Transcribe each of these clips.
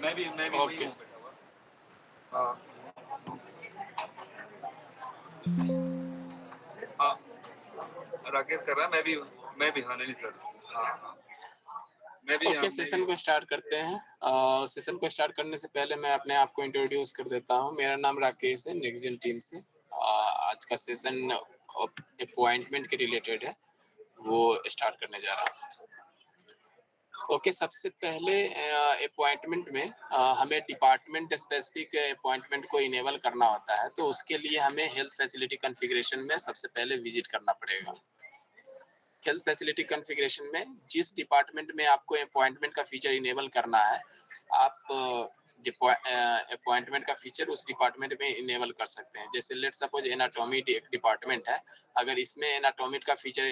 मैं भी वही ओके। हूँ बैठा हुआ। हाँ हाँ, राकेश कर रहा है, मैं भी हाँ नहीं सर। हाँ मैं भी ओके, मैं भी सेशन को स्टार्ट करते हैं। सेशन को स्टार्ट करने से पहले मैं अपने आप को इंट्रोड्यूस कर देता हूँ। मेरा नाम राकेश है, नेक्स्ट टीम से। आज का सेशन अपॉइंटमेंट के रिलेटेड है, वो स्टार्ट करने जा रहा हूँ। ओके, सबसे पहले अपॉइंटमेंट में हमें डिपार्टमेंट स्पेसिफिक अपॉइंटमेंट को इनेबल करना होता है, तो उसके लिए हमें हेल्थ फैसिलिटी कॉन्फ़िगरेशन में सबसे पहले विजिट करना पड़ेगा। हेल्थ फैसिलिटी कॉन्फ़िगरेशन में जिस डिपार्टमेंट में आपको अपॉइंटमेंट का फीचर इनेबल करना है, आप अपॉइंटमेंट का फीचर उस डिपार्टमेंट में इनेबल कर सकते हैं। जैसे लेट सपोज एनाटॉमी एक डिपार्टमेंट है, अगर इसमें एनाटॉमी का फीचर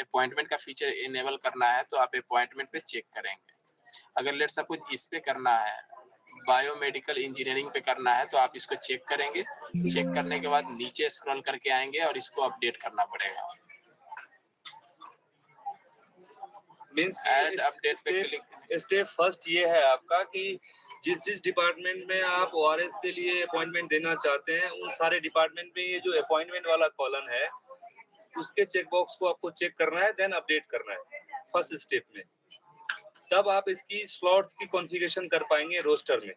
अपॉइंटमेंट का फीचर इनेबल करना है तो आप अपॉइंटमेंट पे चेक करेंगे। अगर लेट सपोज इस पे करना है, बायोमेडिकल इंजीनियरिंग पे करना है, तो आप इसको चेक करेंगे। चेक करने के बाद नीचे स्क्रॉल करके आएंगे और इसको अपडेट करना पड़ेगा। मीन्स ऐड अपडेट पे क्लिक करें। स्टेप फर्स्ट ये है आपका कि जिस डिपार्टमेंट में आप ओआरएस के लिए अपॉइंटमेंट देना चाहते हैं, उन सारे डिपार्टमेंट में ये जो अपॉइंटमेंट वाला कॉलम है, उसके चेक बॉक्स को आपको चेक करना है, देन अपडेट करना है फर्स्ट स्टेप में। तब आप इसकी स्लॉट्स की कॉन्फ़िगरेशन कर पाएंगे रोस्टर में।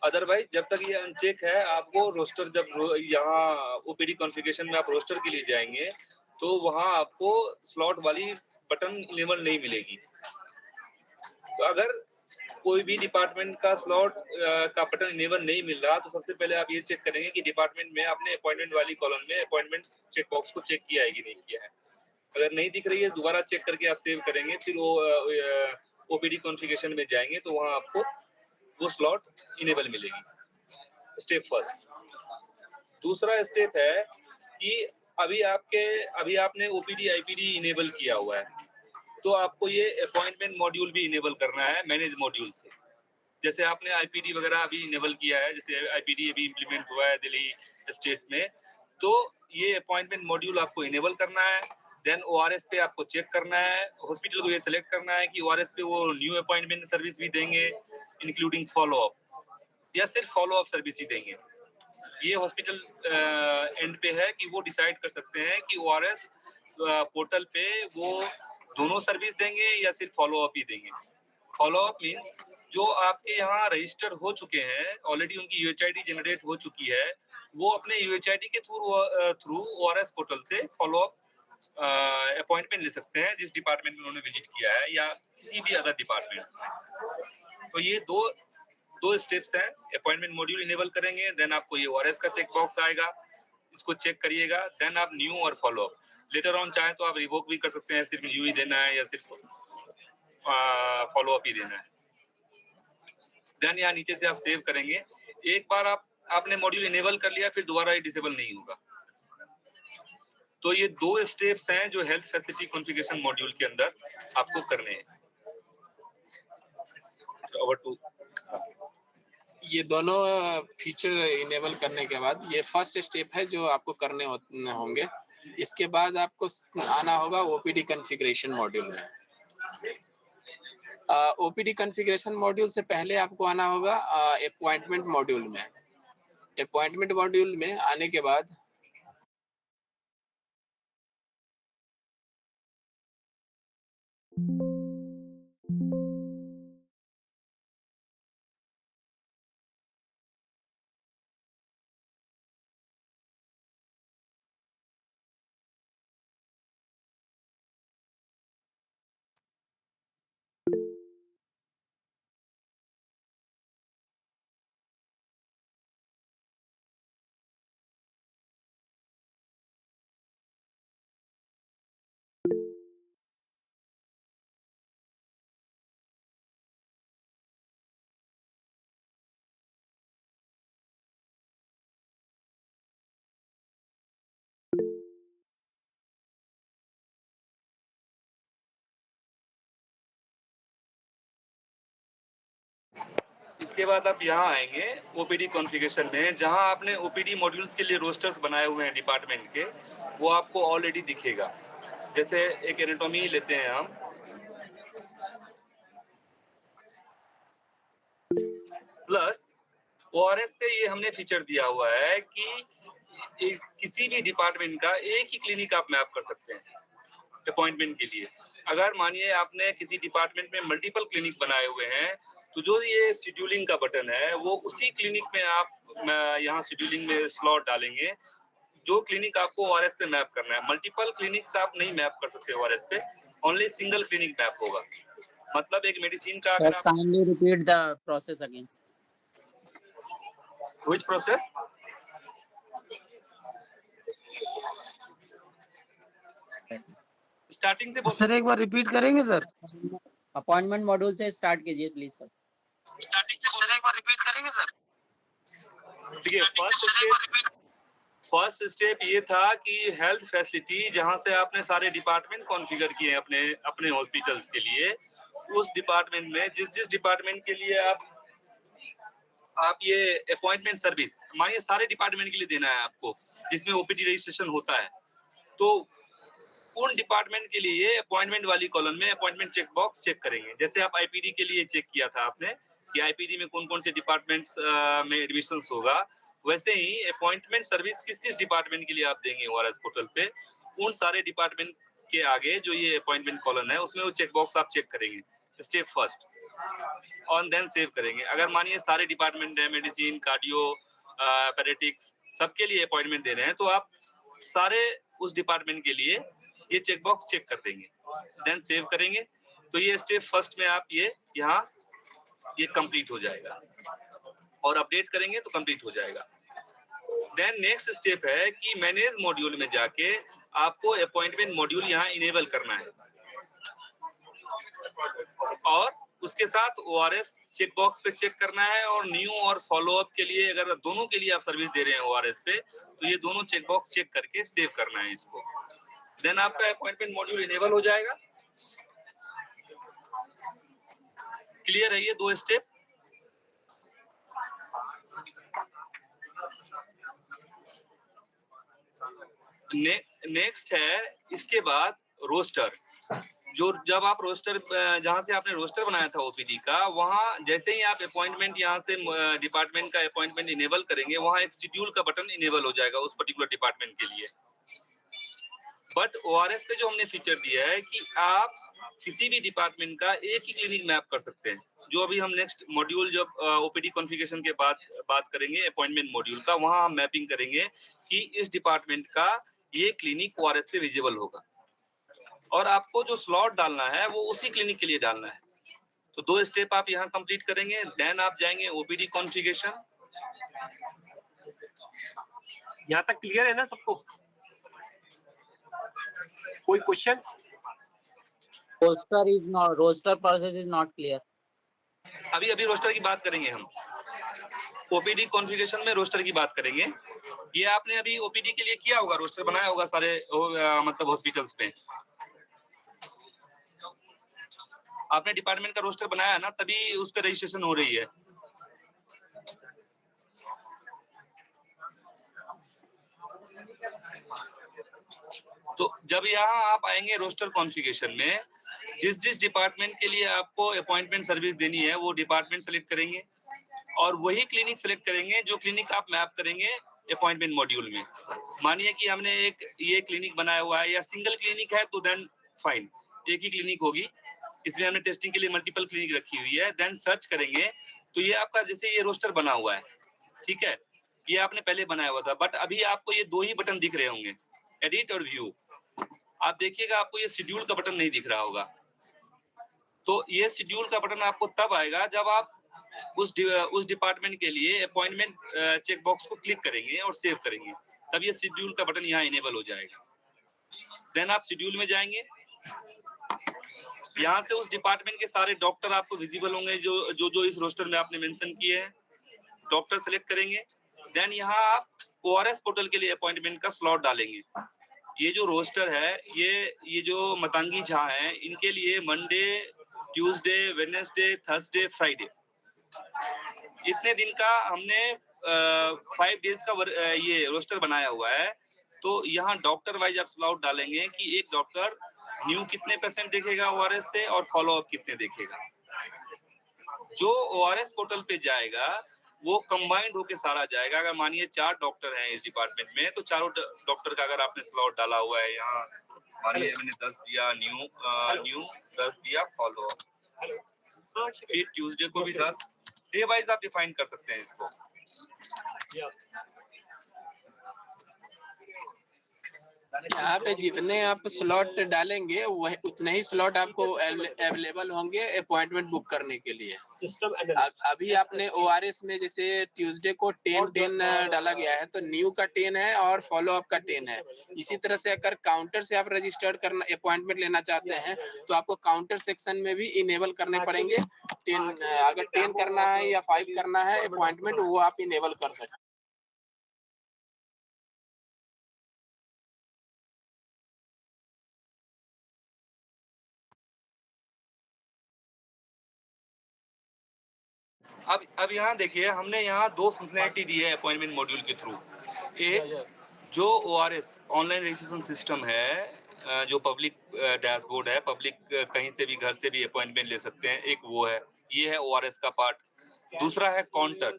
अदरवाइज जब तक ये अनचेक है, आपको रोस्टर जब यहाँ ओपीडी कॉन्फ़िगरेशन में आप रोस्टर के लिए जाएंगे तो वहां आपको स्लॉट वाली बटन इनेबल नहीं मिलेगी। तो अगर कोई भी डिपार्टमेंट का स्लॉट का बटन इनेबल नहीं मिल रहा, तो सबसे पहले आप ये चेक करेंगे कि डिपार्टमेंट में आपने अपॉइंटमेंट वाली कॉलम में अपॉइंटमेंट चेक बॉक्स को चेक किया है कि नहीं किया है। अगर नहीं दिख रही है, दोबारा चेक करके आप सेव करेंगे, फिर वो ओपीडी कॉन्फ़िगरेशन में जाएंगे तो वहां आपको वो स्लॉट इनेबल मिलेगी। Step first. दूसरा स्टेप है कि अभी आपने ओपीडी आईपीडी इनेबल किया हुआ है, तो आपको ये अपॉइंटमेंट मॉड्यूल भी इनेबल करना है मैनेज मॉड्यूल से। जैसे आपने आईपीडी वगैरह अभी इनेबल किया है, जैसे आईपीडी अभी इम्प्लीमेंट हुआ है दिल्ली स्टेट में, तो ये अपॉइंटमेंट मॉड्यूल आपको इनेबल करना है। देन ओआरएस पे आपको चेक करना है, हॉस्पिटल को ये सेलेक्ट करना है कि ओआरएस पे वो न्यू अपॉइंटमेंट सर्विस भी देंगे इंक्लूडिंग फॉलो अप, या सिर्फ फॉलो अप सर्विस ही देंगे। ये हॉस्पिटल एंड पे है कि वो डिसाइड कर सकते हैं कि ओआरएस पोर्टल पे वो दोनों सर्विस देंगे या सिर्फ फॉलो अप ही देंगे। फॉलो अप मींस जो आपके यहाँ रजिस्टर हो चुके हैं ऑलरेडी, उनकी यूएचआईडी जनरेट हो चुकी है, वो अपने यूएचआईडी के थ्रू ओआरएस पोर्टल से फॉलो अप अपॉइंटमेंट ले सकते हैं जिस डिपार्टमेंट में उन्होंने विजिट किया है या किसी भी अदर डिपार्टमेंट्स में। तो ये दो स्टेप्स हैं। अपॉइंटमेंट मॉड्यूल इनेबल करेंगे, देन आपको ये ओआरएस का चेक बॉक्स आएगा, इसको चेक करिएगा, देन आप न्यू और फॉलो अप। लेटर ऑन चाहे तो आप रिवोक भी कर सकते हैं, सिर्फ न्यू ही देना है या सिर्फ फॉलो अप ही देना है। देन यहाँ नीचे से आप सेव करेंगे। एक बार आपने मॉड्यूल इनेबल कर लिया, फिर दोबारा ये डिसेबल नहीं होगा। तो ये दो स्टेप्स हैं जो हेल्थ फैसिलिटी कॉन्फ़िगरेशन मॉड्यूल के अंदर आपको करने हैं। Over to. ये दोनों फीचर इनेबल करने के बाद ये फर्स्ट स्टेप है जो आपको करने होंगे। इसके बाद आपको आना होगा ओपीडी कॉन्फ़िगरेशन मॉड्यूल में। ओपीडी कॉन्फ़िगरेशन मॉड्यूल से पहले आपको आना होगा अपॉइंटमेंट मॉड्यूल में। अपॉइंटमेंट मॉड्यूल में आने के बाद इसके बाद आप यहाँ आएंगे ओपीडी कॉन्फ़िगरेशन में, जहाँ आपने ओपीडी मॉड्यूल्स के लिए रोस्टर्स बनाए हुए हैं डिपार्टमेंट के, वो आपको ऑलरेडी दिखेगा। जैसे एक एनाटॉमी लेते हैं हम, प्लस ओआरएस पे ये हमने फीचर दिया हुआ है कि किसी भी डिपार्टमेंट का एक ही क्लिनिक आप मैप कर सकते हैं अपॉइंटमेंट के लिए। अगर मानिए आपने किसी डिपार्टमेंट में मल्टीपल क्लिनिक बनाए हुए हैं, तो जो ये शेड्यूलिंग का बटन है वो उसी क्लिनिक में आप यहाँ शेड्यूलिंग में स्लॉट डालेंगे, जो क्लिनिक आपको ओआरएस पे मैप करना है। मल्टीपल क्लिनिक्स आप नहीं मैप कर सकते ओआरएस पे, ओनली सिंगल क्लिनिक मैप होगा। मतलब एक मेडिसिन का Sir, अगर आप kindly repeat the process again. Which process? Starting से बोल सर एक बार रिपीट करेंगे सर? अपॉइंटमेंट मॉड्यूल से स्टार्ट कीजिए प्लीज सर। स्टार्टिंग से सर एक बार रिपीट करेंगे सर? देखिए फर्स्ट स्टेप ये था कि हेल्थ फैसिलिटी जहां से आपने सारे डिपार्टमेंट कॉन्फ़िगर किए हैं अपने अपने हॉस्पिटल्स के लिए, उस डिपार्टमेंट में जिस डिपार्टमेंट के लिए आप ये अपॉइंटमेंट सर्विस मानिए सारे डिपार्टमेंट के लिए देना है आपको, जिसमें ओपीडी रजिस्ट्रेशन होता है, तो उन डिपार्टमेंट के लिए अपॉइंटमेंट वाली कॉलम में अपॉइंटमेंट चेक बॉक्स चेक करेंगे। जैसे आप आईपीडी के लिए चेक किया था आपने कि आईपीडी में कौन कौन से डिपार्टमेंट्स में एडमिशन होगा, वैसे ही अपॉइंटमेंट सर्विस किस किस डिपार्टमेंट के लिए आप देंगे ओआरएस पोर्टल पे, उन सारे डिपार्टमेंट के आगे जो ये अपॉइंटमेंट कॉलम है उसमें वो चेक बॉक्स आप चेक करेंगे स्टेप फर्स्ट, और देन सेव करेंगे। अगर मानिए सारे डिपार्टमेंट है, मेडिसिन, कार्डियो, पैरेटिक्स, सबके लिए अपॉइंटमेंट दे रहे हैं, तो आप सारे उस डिपार्टमेंट के लिए ये चेक बॉक्स चेक कर देंगे, देन सेव करेंगे। तो ये स्टेप फर्स्ट में आप ये यहाँ ये कंप्लीट हो जाएगा, और अपडेट करेंगे तो कंप्लीट हो जाएगा। देन नेक्स्ट स्टेप है कि मैनेज मॉड्यूल में जाके आपको अपॉइंटमेंट मॉड्यूल यहाँ इनेबल करना है, और उसके साथ ओआरएस चेक बॉक्स पे चेक करना है, और न्यू और फॉलोअप के लिए अगर दोनों के लिए आप सर्विस दे रहे हैं ओआरएस पे, तो ये दोनों चेक बॉक्स चेक करके सेव करना है इसको। देन आपका अपॉइंटमेंट मॉड्यूल इनेबल हो जाएगा। क्लियर है ये दो स्टेप? नेक्स्ट है इसके बाद रोस्टर। जो जब आप रोस्टर जहां से आपने रोस्टर बनाया था ओपीडी का, वहां जैसे ही आप अपॉइंटमेंट यहां से डिपार्टमेंट का अपॉइंटमेंट इनेबल करेंगे, वहां एक शेड्यूल का बटन इनेबल हो जाएगा उस पर्टिकुलर डिपार्टमेंट के लिए। बट ओआरएस पे जो हमने फीचर दिया है कि आप किसी भी डिपार्टमेंट का एक ही क्लिनिक मैप कर सकते हैं, जो अभी हम नेक्स्ट मॉड्यूल जब ओपीडी कॉन्फ़िगरेशन के बाद बात करेंगे अपॉइंटमेंट मॉड्यूल का, वहां हम मैपिंग करेंगे कि इस डिपार्टमेंट का ये क्लिनिक ओआरएस पे विजिबल होगा, और आपको जो स्लॉट डालना है वो उसी क्लिनिक के लिए डालना है। तो दो स्टेप आप यहाँ कंप्लीट करेंगे, देन आप जाएंगे ओपीडी कॉन्फ़िगरेशन। यहाँ तक क्लियर है ना सबको? कोई question? Roster process is not clear. अभी रोस्टर की बात करेंगे हम, ओपीडी कॉन्फ़िगरेशन में रोस्टर की बात करेंगे। ये आपने अभी ओपीडी के लिए किया होगा, रोस्टर बनाया होगा सारे मतलब हॉस्पिटल्स पे। आपने डिपार्टमेंट का रोस्टर बनाया ना, तभी उस पर रजिस्ट्रेशन हो रही है। तो जब यहाँ आप आएंगे रोस्टर कॉन्फ़िगरेशन में, जिस डिपार्टमेंट के लिए आपको अपॉइंटमेंट सर्विस देनी है वो डिपार्टमेंट सेलेक्ट करेंगे, और वही क्लिनिक सेलेक्ट करेंगे जो क्लिनिक आप मैप करेंगे अपॉइंटमेंट मॉड्यूल में। मानिए कि हमने एक ये क्लिनिक बनाया हुआ है, या सिंगल क्लिनिक है तो देन फाइन, एक ही क्लिनिक होगी। इसमें हमने टेस्टिंग के लिए मल्टीपल क्लिनिक रखी हुई है। देन सर्च करेंगे तो ये आपका जैसे ये रोस्टर बना हुआ है, ठीक है, ये आपने पहले बनाया हुआ था, बट अभी आपको ये दो ही बटन दिख रहे होंगे, एडिट और व्यू। आप देखिएगा आपको ये शेड्यूल का बटन नहीं दिख रहा होगा। तो ये शेड्यूल का बटन आपको तब आएगा जब आप उस डिपार्टमेंट के लिए अपॉइंटमेंट चेक बॉक्स को क्लिक करेंगे और सेव करेंगे, तब ये शेड्यूल का बटन यहाँ इनेबल हो जाएगा। देन आप शेड्यूल में जाएंगे, यहाँ से उस डिपार्टमेंट के सारे डॉक्टर आपको विजिबल होंगे जो इस रोस्टर में आपने मेंशन किए हैं। डॉक्टर सेलेक्ट करेंगे, देन यहाँ आप ओआरएस पोर्टल के लिए अपॉइंटमेंट का स्लॉट डालेंगे। ये जो रोस्टर है, ये जो मतंगी झा है, इनके लिए Monday, Tuesday, Wednesday, Thursday, Friday, इतने दिन का हमने 5 डेज का ये रोस्टर बनाया हुआ है। तो यहाँ डॉक्टर वाइज आप स्लॉट डालेंगे कि एक डॉक्टर न्यू कितने पेशेंट देखेगा ओआरएस से, और फॉलोअप कितने देखेगा। जो ओआरएस पोर्टल पे जाएगा वो कंबाइंड होके सारा जाएगा। अगर मानिए 4 डॉक्टर हैं इस डिपार्टमेंट में, तो चारों डॉक्टर का अगर आपने स्लॉट डाला हुआ है यहाँ, मानिए मैंने 10 दिया न्यू 10 दिया फॉलो, फिर ट्यूसडे को भी 10, डे वाइज आप डिफाइन कर सकते हैं इसको। यहाँ पे जितने आप स्लॉट डालेंगे वह उतने ही स्लॉट आपको अवेलेबल होंगे अपॉइंटमेंट बुक करने के लिए। सिस्टम अभी आपने ओआरएस में जैसे ट्यूसडे को 10 डाला गया है, तो न्यू का 10 है और फॉलो अप का 10 है। इसी तरह से अगर काउंटर से आप रजिस्टर्ड करना अपॉइंटमेंट लेना चाहते हैं तो आपको काउंटर सेक्शन में भी इनेबल करने पड़ेंगे 10। अगर 10 करना है या 5 करना है अपॉइंटमेंट, वो आप इनेबल कर सकते हैं। अब यहाँ देखिए, हमने यहाँ 2 फंक्शनैलिटी दी है अपॉइंटमेंट मॉड्यूल के थ्रू। एक जो ओआरएस ऑनलाइन रजिस्ट्रेशन सिस्टम है, जो पब्लिक डैशबोर्ड है, पब्लिक कहीं से भी घर से भी अपॉइंटमेंट ले सकते हैं, एक वो है, ये है ओआरएस का पार्ट। दूसरा है काउंटर,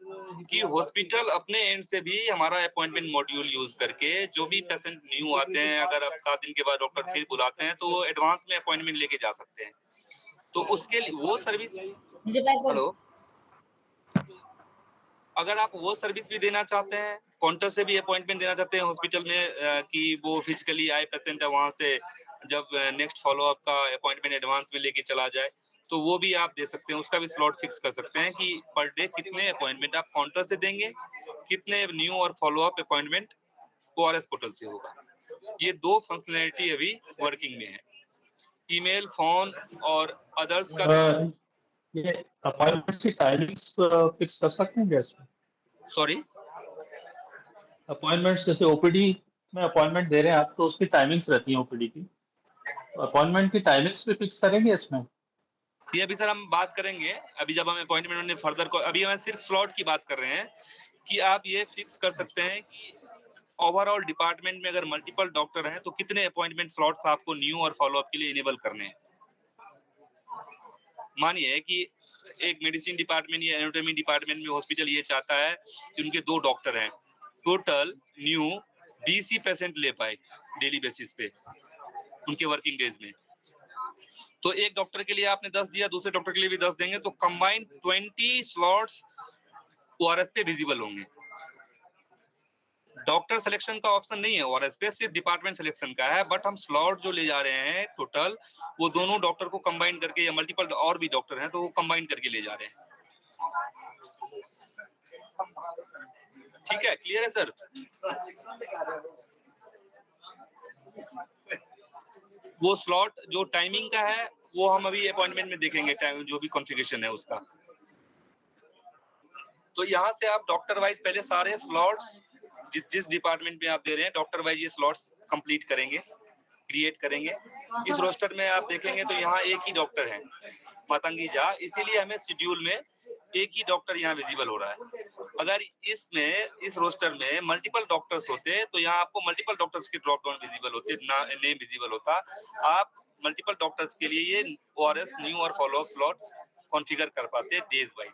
कि हॉस्पिटल अपने एंड से भी हमारा अपॉइंटमेंट मॉड्यूल यूज करके जो भी पेशेंट न्यू आते हैं, अगर अब 7 दिन के बाद डॉक्टर फिर बुलाते हैं तो वो एडवांस में अपॉइंटमेंट लेके जा सकते हैं। तो उसके लिए वो सर्विस, हेलो, अगर आप वो सर्विस भी देना चाहते हैं, काउंटर से भी अपॉइंटमेंट देना चाहते हैं हॉस्पिटल में, कि वो फिजिकली आए पेशेंट है, वहां से जब नेक्स्ट फॉलो अप का अपॉइंटमेंट एडवांस में लेके चला जाए, तो वो भी आप दे सकते हैं। उसका भी स्लॉट फिक्स कर सकते हैं कि पर डे कितने अपॉइंटमेंट आप काउंटर से देंगे, कितने न्यू और follow up appointment ORS portal से होगा। ये 2 फंक्शनैलिटी अभी वर्किंग में है। ईमेल, फोन और अदर्स का ये अपॉइंटमेंट्स की टाइमिंग्स फिक्स कर सकते हैं क्या इसमें? सॉरी, अपॉइंटमेंट्स जैसे ओपीडी में अपॉइंटमेंट दे रहे हैं आप, तो उसकी टाइमिंग्स रहती हैं ओपीडी की, तो अपॉइंटमेंट की टाइमिंग्स भी फिक्स करेंगे इसमें? ये अभी सर हम बात करेंगे, अभी जब हम अपॉइंटमेंट में फर्दर को, अभी हम सिर्फ स्लॉट की बात कर रहे हैं कि आप ये फिक्स कर सकते हैं कि ओवरऑल डिपार्टमेंट में अगर मल्टीपल डॉक्टर हैं तो कितने अपॉइंटमेंट स्लॉट्स आपको न्यू और फॉलोअप के लिए इनेबल करने हैं। मानिए कि एक मेडिसिन डिपार्टमेंट या एनाटॉमी डिपार्टमेंट में हॉस्पिटल ये चाहता है कि उनके 2 डॉक्टर हैं, टोटल न्यू 20 ही पेशेंट ले पाए डेली बेसिस पे उनके वर्किंग डेज में। तो एक डॉक्टर के लिए आपने 10 दिया, दूसरे डॉक्टर के लिए भी 10 देंगे, तो कंबाइंड 20 स्लॉट्स ओआरएस पे विजिबल होंगे। डॉक्टर सिलेक्शन का ऑप्शन नहीं है ओआरएस पे, सिर्फ डिपार्टमेंट सिलेक्शन का है। बट हम स्लॉट जो ले जा रहे हैं टोटल, वो दोनों डॉक्टर को कंबाइन करके, या मल्टीपल और भी डॉक्टर हैं तो वो कंबाइन करके ले जा रहे हैं। ठीक है, क्लियर है सर? वो स्लॉट जो टाइमिंग का है वो हम अभी अपॉइंटमेंट में देखेंगे, टाइम जो भी कॉन्फ़िगरेशन है उसका। तो यहाँ से आप डॉक्टर वाइज पहले सारे स्लॉट्स जिस डिपार्टमेंट में आप दे रहे हैं, डॉक्टर वाइज ये स्लॉट्स कंप्लीट करेंगे, क्रिएट करेंगे। इस रोस्टर में आप देखेंगे तो यहाँ एक ही डॉक्टर है, मातंगी झा, इसीलिए हमें शेड्यूल में एक ही डॉक्टर यहाँ विजिबल हो रहा है। अगर इस रोस्टर में मल्टीपल डॉक्टर्स होते तो यहाँ आपको मल्टीपल डॉक्टर्स के ड्रॉप डाउन विजिबल होते, नेम विजिबल होता। आप मल्टीपल डॉक्टर्स के लिए ये ओआरएस न्यू और फॉलो अप स्लॉट्स कॉन्फ़िगर कर पाते डेज वाइज।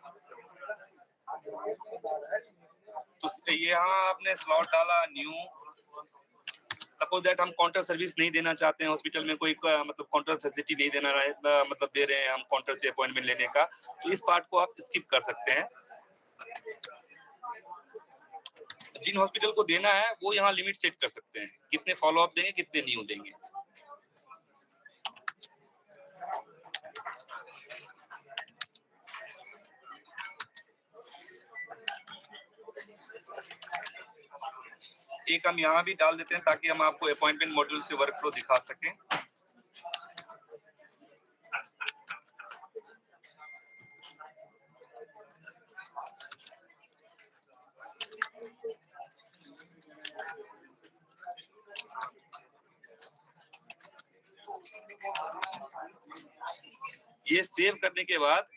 तो यहाँ आपने स्लॉट डाला न्यू। सपोज दैट हम काउंटर सर्विस नहीं देना चाहते हैं हॉस्पिटल में, कोई मतलब काउंटर फैसिलिटी नहीं देना मतलब दे रहे हैं हम काउंटर से अपॉइंटमेंट लेने का, तो इस पार्ट को आप स्किप कर सकते हैं। जिन हॉस्पिटल को देना है वो यहाँ लिमिट सेट कर सकते हैं, कितने फॉलो अप देंगे, कितने न्यू देंगे। एक हम यहाँ भी डाल देते हैं ताकि हम आपको अपॉइंटमेंट मॉड्यूल से वर्कफ्लो दिखा सकें। ये सेव करने के बाद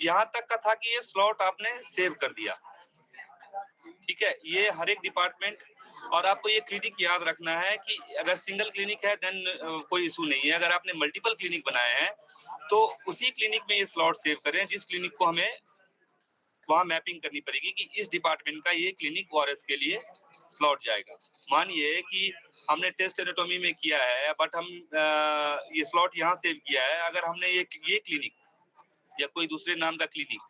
यहाँ तक का था कि ये स्लॉट आपने सेव कर दिया, ठीक है। ये हर एक डिपार्टमेंट और आपको ये क्लिनिक याद रखना है कि अगर सिंगल क्लिनिक है देन कोई इशू नहीं है। अगर आपने मल्टीपल क्लिनिक बनाए हैं तो उसी क्लिनिक में ये स्लॉट सेव करें जिस क्लिनिक को हमें वहां मैपिंग करनी पड़ेगी कि इस डिपार्टमेंट का ये क्लिनिक ओआरएस के लिए स्लॉट जाएगा। मानिए कि हमने टेस्ट एनाटॉमी में किया है बट हम ये स्लॉट यहाँ सेव किया है। अगर हमने ये क्लिनिक या कोई दूसरे नाम का क्लिनिक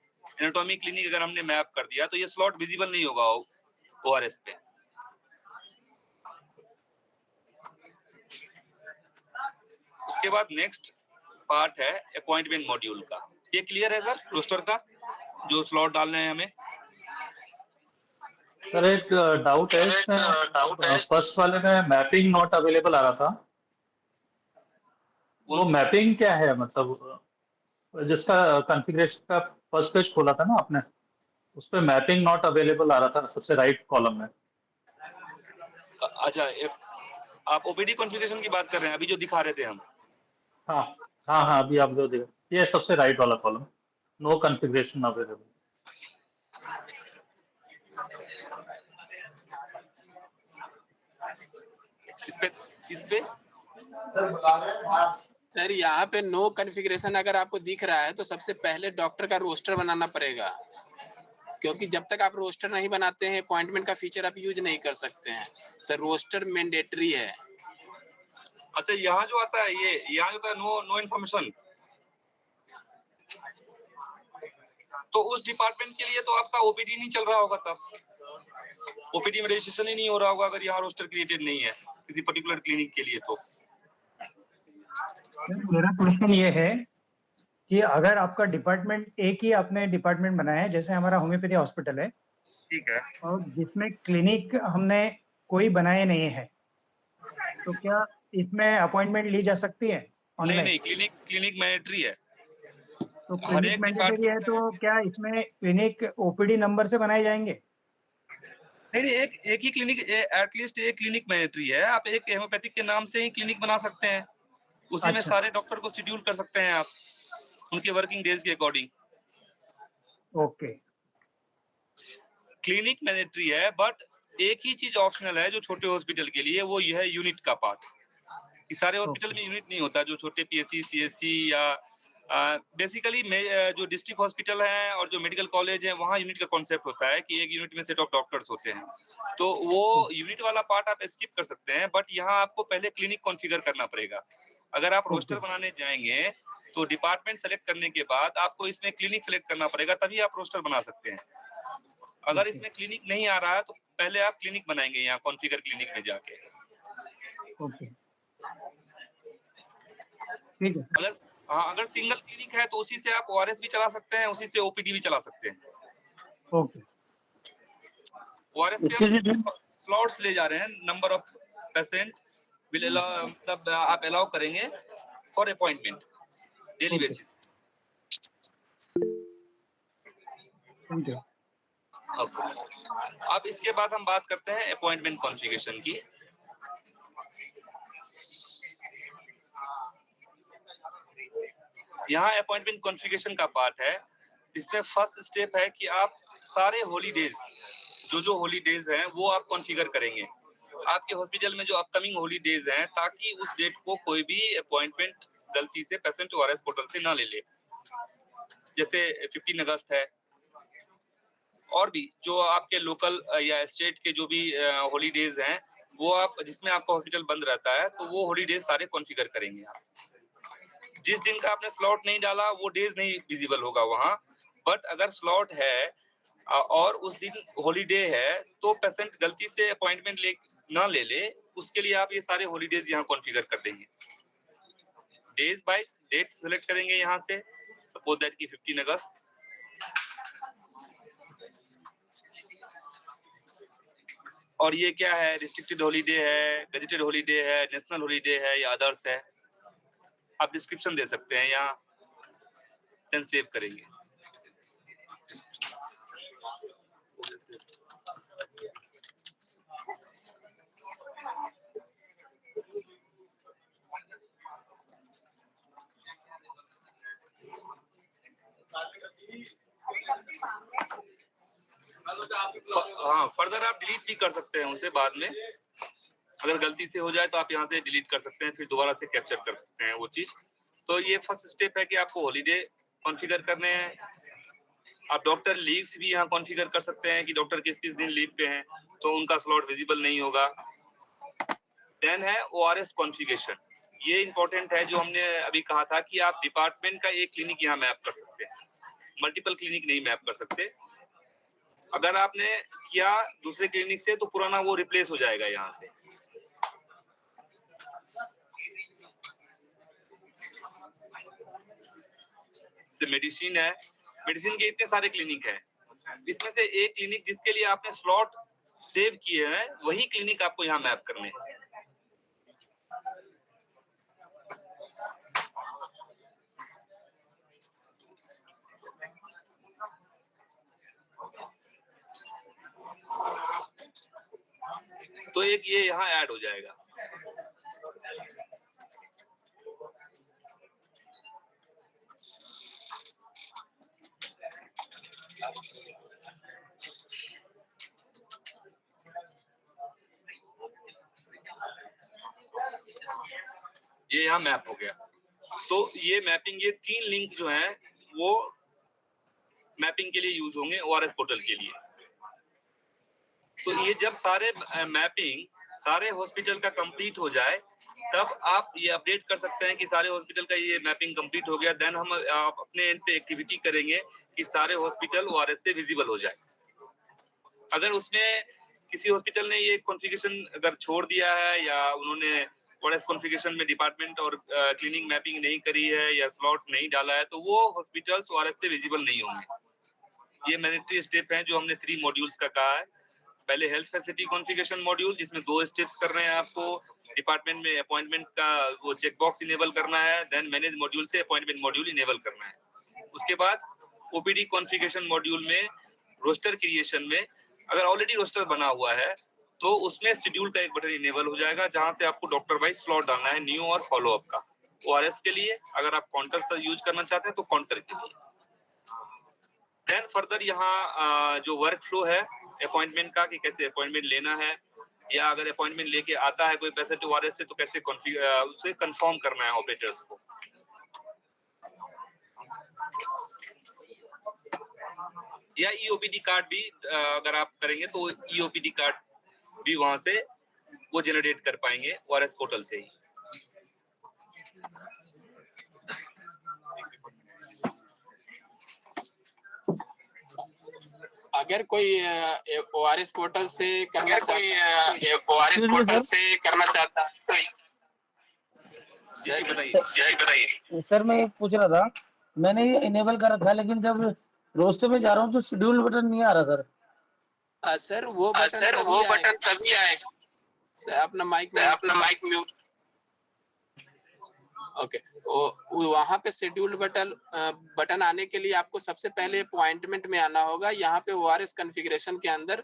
एनाटॉमी क्लिनिक अगर हमने मैप कर दिया तो ये स्लॉट विजिबल नहीं होगा ओआरएस पे। उसके बाद नेक्स्ट पार्ट है अपॉइंटमेंट मॉड्यूल का। ये क्लियर है सर रोस्टर का जो स्लॉट डालने हैं हमें? सर एक डाउट है इसमें, फर्स्ट वाले में मैपिंग नॉट अवेलेबल आ रहा था, वो मैपिंग क्या है? मतलब जिसका कॉन्फ़िगरेशन का फर्स्ट पेज खोला था ना आपने, उस पे मैपिंग नॉट अवेलेबल आ रहा था सबसे राइट कॉलम में। अच्छा, आप ओपीडी कॉन्फ़िगरेशन की बात कर रहे हैं अभी जो दिखा रहे थे हम? हाँ हाँ हाँ, अभी आप जो देखो ये सबसे राइट वाला कॉलम, नो कॉन्फ़िगरेशन अवेलेबल। इस पे सर यहाँ पे नो कॉन्फ़िगरेशन अगर आपको दिख रहा है तो सबसे पहले डॉक्टर का रोस्टर बनाना पड़ेगा, क्योंकि जब तक आप रोस्टर नहीं बनाते हैं अपॉइंटमेंट का फीचर आप यूज नहीं कर सकते हैं। तो रोस्टर मैंडेटरी है। अच्छा, यहाँ जो आता है ये यहाँ जो आता है नो इन्फॉर्मेशन, तो उस डिपार्टमेंट के लिए तो आपका ओपीडी नहीं चल रहा होगा, तब ओपीडी में रजिस्ट्रेशन ही नहीं हो रहा होगा अगर यहाँ रोस्टर क्रिएटेड नहीं है किसी पर्टिकुलर क्लिनिक के लिए। तो मेरा क्वेश्चन ये है कि अगर आपका डिपार्टमेंट एक ही आपने डिपार्टमेंट बनाया है, जैसे हमारा होम्योपैथी हॉस्पिटल है, ठीक है, और जिसमें क्लिनिक हमने कोई बनाए नहीं है, तो क्या इसमें अपॉइंटमेंट ली जा सकती है नहीं ऑनलाइन? नहीं, क्लिनिक मैंडेटरी है। तो हर क्लिनिक एक मैंडेटरी है, डिपार्टमेंट तो क्या इसमें क्लिनिक ओपीडी नंबर से बनाए जाएंगे? नहीं, एक ही क्लिनिक, एटलीस्ट एक क्लिनिक मैंडेटरी है। आप एक होम्योपैथिक के नाम से ही क्लिनिक बना सकते हैं, उसी में अच्छा, सारे डॉक्टर को शेड्यूल कर सकते हैं आप उनके वर्किंग डेज के अकॉर्डिंग। ओके। क्लिनिक मैंडेटरी है बट एक ही चीज ऑप्शनल है जो छोटे हॉस्पिटल के लिए, वो यह है यूनिट का पार्ट। कि सारे हॉस्पिटल ओके। में यूनिट नहीं होता, जो छोटे पीएचसी सीएचसी या बेसिकली जो डिस्ट्रिक्ट हॉस्पिटल है और जो मेडिकल कॉलेज है वहाँ यूनिट का कॉन्सेप्ट होता है कि एक यूनिट में सेट ऑफ डॉक्टर्स होते हैं, तो वो यूनिट वाला पार्ट आप स्किप कर सकते हैं। बट यहाँ आपको पहले क्लिनिक कॉन्फ़िगर करना पड़ेगा। अगर आप रोस्टर ओके। बनाने जाएंगे तो डिपार्टमेंट सेलेक्ट करने के बाद आपको इसमें क्लिनिक सेलेक्ट करना पड़ेगा, तभी आप रोस्टर बना सकते हैं। अगर ओके। इसमें क्लिनिक नहीं आ रहा है तो पहले आप क्लिनिक बनाएंगे यहाँ कॉन्फ़िगर क्लिनिक में जाके। ओके, ठीक है। अगर हाँ, अगर सिंगल क्लिनिक है तो उसी से आप ओआरएस भी चला सकते हैं, उसी से ओपीडी भी चला सकते हैं। ओके। ओआरएस पे इसके लिए हम स्लॉट्स ले जा रहे हैं, number of patient will allow, मतलब आप अलाउ करेंगे for appointment daily okay, basis. Thank you. अब इसके बाद हम बात करते हैं अपॉइंटमेंट कॉन्फ़िगरेशन की। यहाँ अपॉइंटमेंट कॉन्फ़िगरेशन का पार्ट है। इसमें फर्स्ट स्टेप है कि आप सारे हॉलीडेज, जो हॉलीडेज हैं वो आप कॉन्फ़िगर करेंगे आपके हॉस्पिटल में जो अपकमिंग हॉलीडेज हैं, ताकि उस डेट को कोई भी अपॉइंटमेंट गलती से पेशेंट ओआरएस पोर्टल से ना ले ले। जैसे 15 अगस्त है, और भी जो आपके लोकल या स्टेट के जो भी हॉलीडेज हैं, वो आप जिसमें आपका हॉस्पिटल बंद रहता है, तो वो हॉलीडेज सारे कॉन्फ़िगर करेंगे आप। जिस दिन का आपने स्लॉट नहीं डाला वो डेज नहीं विजिबल होगा वहां। बट अगर स्लॉट है और उस दिन हॉलीडे है तो पेशेंट गलती से अपॉइंटमेंट ना ले ले, उसके लिए आप ये सारे हॉलीडेज यहाँ कॉन्फ़िगर कर देंगे। डेज बाय डेट सेलेक्ट करेंगे यहाँ से, सपोज दैट की 15 अगस्त। और ये क्या है, रिस्ट्रिक्टेड हॉलीडे है, गजेटेड हॉलीडे है, नेशनल हॉलीडे है या अदर्स है, आप डिस्क्रिप्शन दे सकते हैं यहाँ, देन सेव करेंगे। हाँ, फर्दर आप डिलीट भी कर सकते हैं उसे बाद में। अगर गलती से हो जाए तो आप यहाँ से डिलीट कर सकते हैं, फिर दोबारा से कैप्चर कर सकते हैं वो चीज। तो ये फर्स्ट स्टेप है कि आपको हॉलीडे कॉन्फ़िगर करने हैं। आप डॉक्टर लीव्स भी यहाँ कॉन्फ़िगर कर सकते हैं कि डॉक्टर किस किस दिन लीव पे हैं, तो उनका स्लॉट विजिबल नहीं होगा। देन है ORS कॉन्फ़िगरेशन। ये इंपॉर्टेंट है, जो हमने अभी कहा था कि आप डिपार्टमेंट का एक क्लिनिक यहाँ मैप कर सकते हैं, मल्टीपल क्लिनिक नहीं मैप कर सकते। अगर आपने किया दूसरे क्लिनिक से तो पुराना वो रिप्लेस हो जाएगा यहाँ से। मेडिसिन है, मेडिसिन के इतने सारे क्लिनिक हैं, इसमें से एक क्लिनिक जिसके लिए आपने स्लॉट सेव किए हैं वही क्लिनिक आपको यहाँ मैप करने हैं। तो एक ये यहाँ ऐड हो जाएगा। ये यहाँ मैप हो गया। तो ये मैपिंग, ये 3 लिंक जो हैं वो मैपिंग के लिए यूज होंगे ORS पोर्टल के लिए। तो ये जब सारे मैपिंग सारे हॉस्पिटल का कंप्लीट हो जाए तब आप ये अपडेट कर सकते हैं कि सारे हॉस्पिटल का ये मैपिंग कंप्लीट हो गया। देन हम आप अपने एंड पे एक्टिविटी करेंगे कि सारे हॉस्पिटल ORS पे विजिबल हो जाए। अगर उसमें किसी हॉस्पिटल ने ये कॉन्फ़िगरेशन अगर छोड़ दिया है या उन्होंने ORS कॉन्फ़िगरेशन में डिपार्टमेंट और क्लिनिक मैपिंग नहीं करी है या स्लॉट नहीं डाला है, तो वो हॉस्पिटल्स ORS पे विजिबल नहीं होंगे। ये मैंडेटरी स्टेप है जो हमने 3 मॉड्यूल्स का कहा है। पहले हेल्थ फैसिलिटी कॉन्फ़िगरेशन मॉड्यूल, जिसमें 2 स्टेप्स कर रहे हैं आपको। डिपार्टमेंट में अपॉइंटमेंट का वो चेक बॉक्स इनेबल करना है, देन मैनेज मॉड्यूल से अपॉइंटमेंट मॉड्यूल इनेबल करना है। उसके बाद OPD कॉन्फ़िगरेशन मॉड्यूल में रोस्टर क्रिएशन में अगर ऑलरेडी रोस्टर बना हुआ है तो उसमें शेड्यूल का एक बटन इनेबल हो जाएगा, जहां से आपको डॉक्टर वाइज स्लॉट डालना है, न्यू और फॉलोअप का। ORS के लिए अगर आप काउंटर से यूज करना चाहते हैं तो काउंटर के लिए। देन फर्दर यहाँ जो वर्क फ्लो है अपॉइंटमेंट का, कि कैसे अपॉइंटमेंट लेना है, या अगर अपॉइंटमेंट लेके आता है कोई पेशेंट ORS से तो कैसे उसे कंफर्म करना है ऑपरेटर्स को। या EOPD कार्ड भी अगर आप करेंगे तो EOPD कार्ड भी वहां से वो जनरेट कर पाएंगे ORS पोर्टल से ही। अगर कोई ORS पोर्टल से करना चाहता है तो बताइए। सर मैं एक पूछ रहा था, मैंने ये इनेबल कर रखा है लेकिन जब रोस्टर में जा रहा हूँ तो शेड्यूल बटन नहीं आ रहा सर। सर वो बटन तभी आएगा। सर अपना माइक म्यूट। ओके, वहां पे शेड्यूल बटन आने के लिए आपको सबसे पहले अपॉइंटमेंट में आना होगा। यहाँ पे ORS कॉन्फ़िगरेशन के अंदर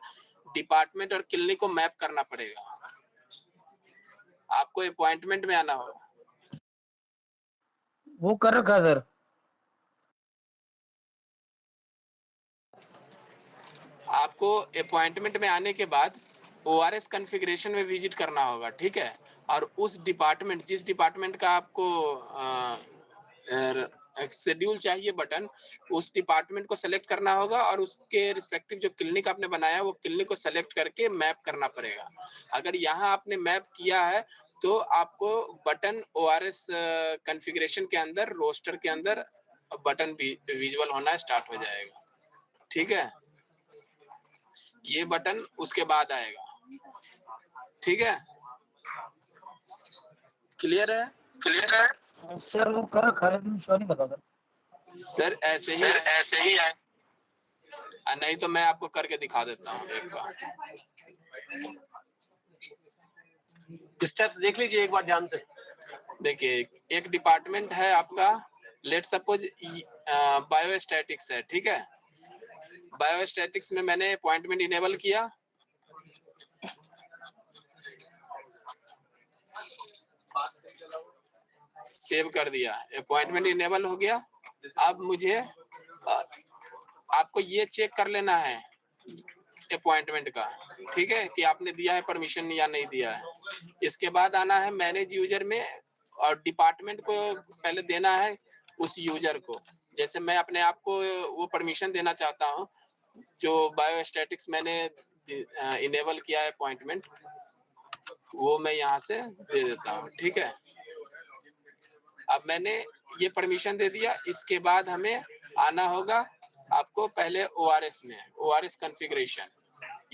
डिपार्टमेंट और क्लिनिक को मैप करना पड़ेगा। आपको अपॉइंटमेंट में आना होगा। वो कर रखा सर। आपको अपॉइंटमेंट में आने के बाद ORS कॉन्फ़िगरेशन में विजिट करना होगा, ठीक है। और उस डिपार्टमेंट, जिस डिपार्टमेंट का आपको शेड्यूल चाहिए बटन, उस डिपार्टमेंट को सेलेक्ट करना होगा और उसके रिस्पेक्टिव जो क्लिनिक आपने बनाया वो क्लिनिक को सेलेक्ट करके मैप करना पड़ेगा। अगर यहाँ आपने मैप किया है तो आपको बटन ORS कॉन्फ़िगरेशन के अंदर, रोस्टर के अंदर बटन भी विजुअल होना स्टार्ट हो जाएगा, ठीक है। ये बटन उसके बाद आएगा, ठीक है। क्लियर है? सर वो कर रखा है लेकिन शो नहीं बता सर ऐसे ही आए। नहीं तो मैं आपको करके दिखा देता हूँ एक बार। स्टेप्स देख लीजिए एक बार ध्यान से। देखिए, एक डिपार्टमेंट है आपका, लेट सपोज बायोस्टैटिक्स है, ठीक है। बायोस्टैटिक्स में मैंने अपॉइंटमेंट इनेबल किया। सेव कर दिया, अपॉइंटमेंट इनेबल हो गया। अब मुझे आपको ये चेक कर लेना है अपॉइंटमेंट का, ठीक है, कि आपने दिया है परमिशन या नहीं दिया है। इसके बाद आना है मैनेज यूजर में, और डिपार्टमेंट को पहले देना है उस यूजर को। जैसे मैं अपने आप को वो परमिशन देना चाहता हूँ, जो बायोस्टैटिक्स मैंने इनेबल किया है अपॉइंटमेंट, वो मैं यहाँ से दे देता हूँ, ठीक है। अब मैंने ये परमिशन दे दिया। इसके बाद हमें आना होगा आपको पहले ORS में, ORS कॉन्फ़िगरेशन।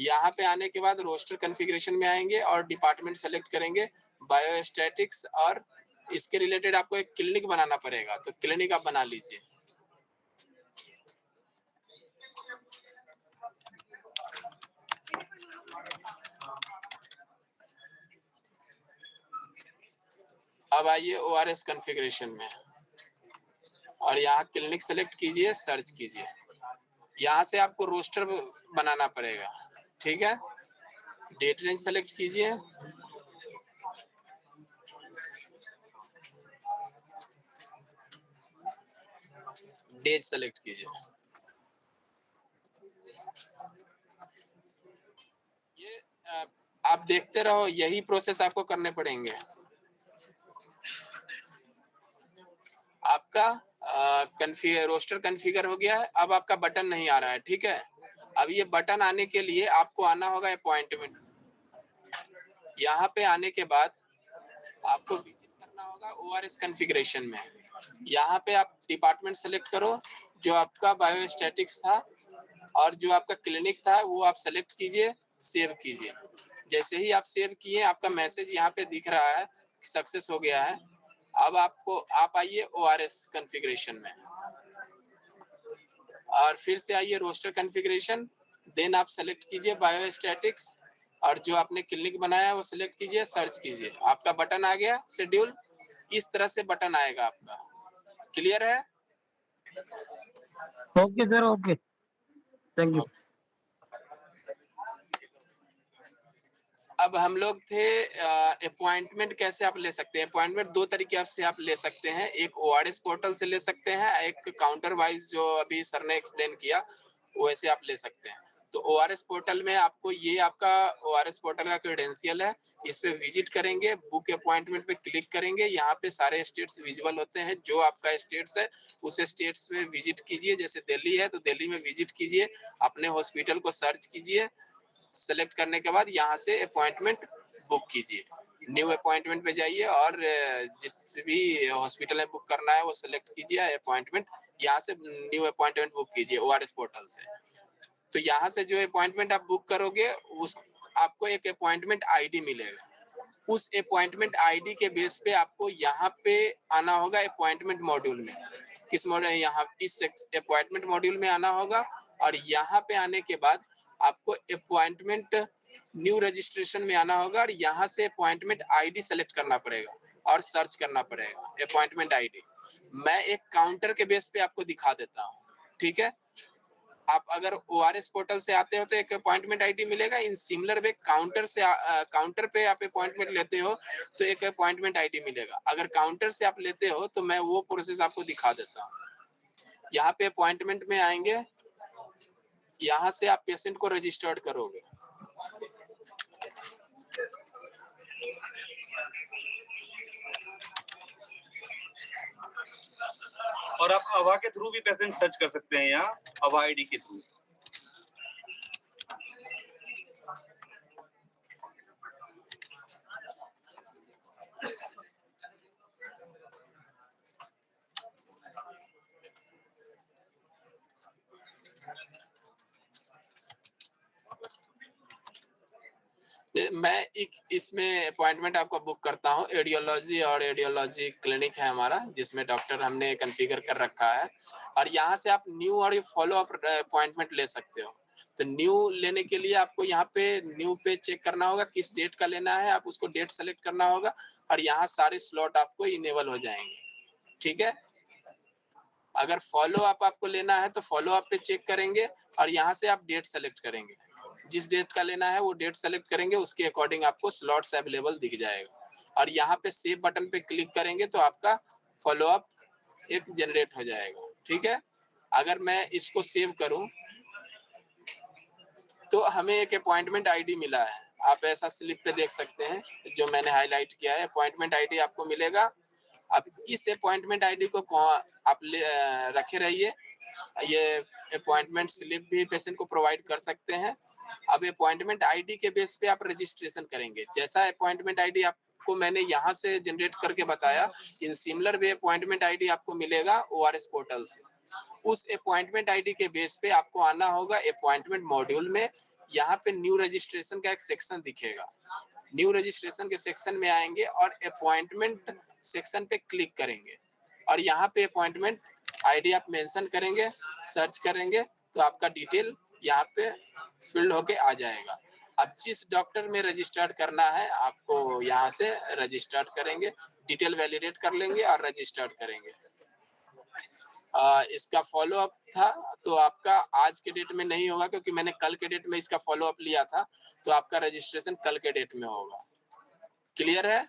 यहाँ पे आने के बाद रोस्टर कॉन्फ़िगरेशन में आएंगे और डिपार्टमेंट सेलेक्ट करेंगे बायोस्टैटिक्स, और इसके रिलेटेड आपको एक क्लिनिक बनाना पड़ेगा, तो क्लिनिक आप बना लीजिए। अब आइए ORS कॉन्फ़िगरेशन में और यहाँ क्लिनिक सेलेक्ट कीजिए, सर्च कीजिए। यहाँ से आपको रोस्टर बनाना पड़ेगा, ठीक है। डेट रेंज सेलेक्ट कीजिए, डेज सेलेक्ट कीजिए। ये आप देखते रहो, यही प्रोसेस आपको करने पड़ेंगे। आपका रोस्टर कॉन्फ़िगर हो गया है। अब आपका बटन नहीं आ रहा है, ठीक है। अब ये बटन आने के लिए आपको आना होगा अपॉइंटमेंट। यहाँ पे आने के बाद आपको विजिट करना होगा ORS कॉन्फ़िगरेशन में। यहाँ पे आप डिपार्टमेंट सेलेक्ट करो, जो आपका बायोस्टैटिक्स था, और जो आपका क्लिनिक था वो आप सेलेक्ट कीजिए, सेव कीजिए। जैसे ही आप सेव किए, आपका मैसेज यहाँ पे दिख रहा है, सक्सेस हो गया है। अब आप आइए ORS कॉन्फ़िगरेशन में और फिर से आइए रोस्टर कॉन्फ़िगरेशन, देन आप सेलेक्ट कीजिए बायोस्टैटिक्स, और जो आपने क्लिनिक बनाया है वो सिलेक्ट कीजिए, सर्च कीजिए। आपका बटन आ गया शेड्यूल। इस तरह से बटन आएगा आपका। क्लियर है? Okay sir, okay, thank you. अब हम लोग थे अपॉइंटमेंट कैसे आप ले सकते हैं। अपॉइंटमेंट दो तरीके से आप ले सकते हैं, एक ORS पोर्टल से ले सकते हैं, एक काउंटर वाइज जो अभी सर ने एक्सप्लेन किया वैसे आप ले सकते हैं। तो ORS पोर्टल में आपको ये आपका ORS पोर्टल का क्रेडेंशियल है, इस पे विजिट करेंगे, बुक अपॉइंटमेंट पे क्लिक करेंगे। यहाँ पे सारे स्टेट्स विजिबल होते हैं। जो आपका स्टेट्स है उस स्टेट्स में विजिट कीजिए। जैसे दिल्ली है तो दिल्ली में विजिट कीजिए, अपने हॉस्पिटल को सर्च कीजिए। सेलेक्ट करने के बाद यहाँ से अपॉइंटमेंट बुक कीजिए। न्यू अपॉइंटमेंट पे जाइए और जिस भी हॉस्पिटल में बुक करना है वो सेलेक्ट कीजिए अपॉइंटमेंट। यहाँ से न्यू अपॉइंटमेंट बुक कीजिए ORS पोर्टल से। तो यहाँ से जो अपॉइंटमेंट आप बुक करोगे उस आपको एक अपॉइंटमेंट आईडी मिलेगा। उस अपॉइंटमेंट आईडी के बेस पे आपको यहाँ पे आना होगा अपॉइंटमेंट मॉड्यूल में। किस मॉड्यूल? यहाँ इस अपॉइंटमेंट मॉड्यूल में आना होगा, और यहाँ पे आने के बाद आपको अपॉइंटमेंट न्यू रजिस्ट्रेशन में आना होगा, और यहाँ से अपॉइंटमेंट आईडी सेलेक्ट करना पड़ेगा और सर्च करना पड़ेगा अपॉइंटमेंट आईडी। मैं एक काउंटर के बेस पे आपको दिखा देता हूँ, ठीक है। आप अगर ORS पोर्टल से आते हो तो एक अपॉइंटमेंट आईडी मिलेगा। इन सिमिलर वे काउंटर से काउंटर पे आप अपॉइंटमेंट लेते हो तो एक अपॉइंटमेंट आईडी मिलेगा। अगर काउंटर से आप लेते हो तो मैं वो प्रोसेस आपको दिखा देता हूँ। यहाँ पे अपॉइंटमेंट में आएंगे, यहाँ से आप पेशेंट को रजिस्टर्ड करोगे। और आप अवा के थ्रू भी पेशेंट सर्च कर सकते हैं यहाँ, अवा आईडी के थ्रू। मैं एक इसमें अपॉइंटमेंट आपको बुक करता हूँ। एडियोलॉजी और एडियोलॉजी क्लिनिक है हमारा, जिसमें डॉक्टर हमने कॉन्फ़िगर कर रखा है। और यहाँ से आप न्यू और फॉलो अप अपॉइंटमेंट ले सकते हो। तो न्यू लेने के लिए आपको यहाँ पे न्यू पे चेक करना होगा किस डेट का लेना है। आप उसको डेट सेलेक्ट करना होगा और यहाँ सारे स्लॉट आपको इनेबल हो जाएंगे, ठीक है। अगर फॉलो अप आपको लेना है तो फॉलो अप पे चेक करेंगे और यहाँ से आप डेट सेलेक्ट करेंगे। जिस डेट का लेना है वो डेट सेलेक्ट करेंगे, उसके अकॉर्डिंग आपको स्लॉट्स अवेलेबल दिख जाएगा। और यहाँ पे सेव बटन पे क्लिक करेंगे तो आपका फॉलो अप एक जनरेट हो जाएगा, ठीक है। अगर मैं इसको सेव करूं तो हमें एक अपॉइंटमेंट आईडी मिला है, आप ऐसा स्लिप पे देख सकते हैं जो मैंने हाईलाइट किया है। अपॉइंटमेंट आईडी आपको मिलेगा। अब इस अपॉइंटमेंट आईडी को आप रखे रहिए। ये अपॉइंटमेंट स्लिप भी पेशेंट को प्रोवाइड कर सकते हैं। अब अपॉइंटमेंट आईडी के बेस पे आप रजिस्ट्रेशन करेंगे। जैसा अपॉइंटमेंट आईडी आपको मैंने यहाँ से जनरेट करके बताया, in similar way appointment ID आपको मिलेगा ORS पोर्टल से। उस अपॉइंटमेंट आईडी के बेस पे आपको आना होगा अपॉइंटमेंट मॉड्यूल में। यहाँ पे न्यू रजिस्ट्रेशन का एक सेक्शन दिखेगा। न्यू रजिस्ट्रेशन के सेक्शन में आएंगे और अपॉइंटमेंट सेक्शन पे क्लिक करेंगे और यहाँ पे अपॉइंटमेंट आईडी आप मेंशन करेंगे, सर्च करेंगे तो आपका डिटेल यहाँ पे फिल्ड होके आ जाएगा। अब जिस डॉक्टर में रजिस्टर्ड करना है आपको यहाँ से रजिस्टर्ड करेंगे, डिटेल वैलिडेट कर लेंगे और रजिस्टर्ड करेंगे। इसका फॉलो अप था तो आपका आज के डेट में नहीं होगा, क्योंकि मैंने कल के डेट में इसका फॉलो अप लिया था, तो आपका रजिस्ट्रेशन कल के डेट में होगा। क्लियर है?